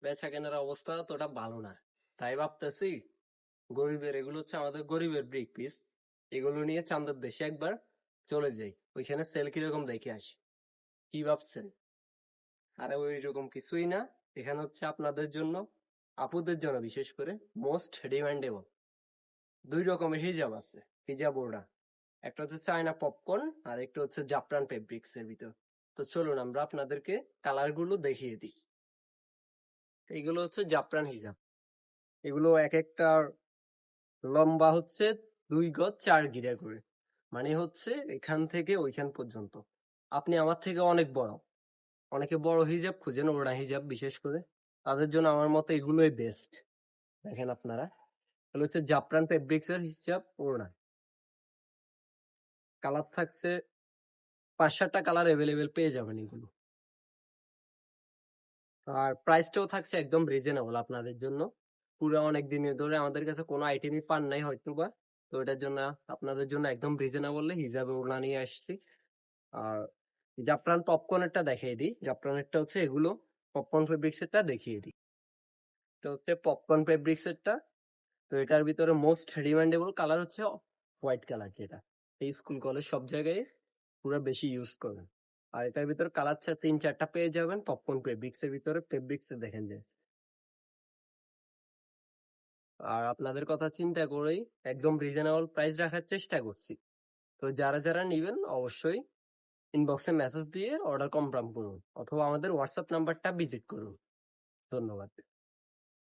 বেচা কেনার অবস্থা তোটা ভালো না, তাই ভাবতেছি গরিবের, এগুলো হচ্ছে আমাদের গরিবের ব্রিক পিস, এগুলো নিয়ে চান্দের দেশে একবার চলে যাই, ওইখানে সেল কিরকম দেখে আসি। কি ভাবছেন? আরে ওই রকম কিছুই না, এখানে হচ্ছে আপনাদের জন্য, আপুদের জন্য বিশেষ করে মোস্ট ডিমান্ডেবল দুই রকমের হিজাব আছে, হিজাব ওড়না। একটা হচ্ছে চায়না পপকর্ন, আর একটা হচ্ছে জাফরান ফেব্রিক্স এর ভিতর। তো চলুন আমরা আপনাদেরকে কালার গুলো দেখিয়ে দিই। এগুলো হচ্ছে জাফরান হিজাব। এগুলো এক একটা লম্বা হচ্ছে 2 গজ 4 গিরা করে, মানে হচ্ছে এখান থেকে ওইখান পর্যন্ত। আপনি আমার থেকে অনেক বড়, অনেকে বড় হিজাব খুঁজেন, ওড়না হিজাব বিশেষ করে, তাদের জন্য আমার মতে এগুলোই বেস্ট। দেখেন আপনারা, এগুলো হচ্ছে জাফরান ফেব্রিক্স এর হিজাব ওড়না। কালার থাকছে 5-7টা কালার অ্যাভেলেবেল পেয়ে যাবেন এগুলো। আর প্রাইসটাও থাকছে একদম রিজনেবল আপনাদের জন্য। পুরো অনেক দিন ধরে আমাদের কাছে কোনো আইটেমই পান নাই হয়তো বা, তো এটার জন্য আপনাদের জন্য একদম রিজনেবল হিসাবে ওড়না নিয়ে আসছি। আর জাফরান পপকর্নেরটা দেখিয়ে দিই, জাফরানেরটা হচ্ছে এগুলো, পপকর্ন ফেব্রিক্সেরটা দেখিয়ে দিই। এটা হচ্ছে পপকর্ন ফেব্রিক্সেরটা। তো এটার ভিতরে মোস্ট ডিমান্ডেবল কালার হচ্ছে হোয়াইট কালার, যেটা এই স্কুল কলেজ সব জায়গায় পুরো বেশি ইউজ করে। আর এটার ভিতরে কালার 3-4টা পেয়ে যাবেন পপকর্ন ফেব্রিক্স এর ভিতরে, ফেব্রিক্স দেখেন যে। আর আপনাদের কথা চিন্তা করেই একদম রিজনেবল প্রাইস রাখার চেষ্টা করছি। তো যারা যারা নিবেন অবশ্যই ইনবক্সে মেসেজ দিয়ে অর্ডার কনফার্ম করুন, অথবা আমাদের হোয়াটসঅ্যাপ নাম্বারটা ভিজিট করুন। ধন্যবাদ।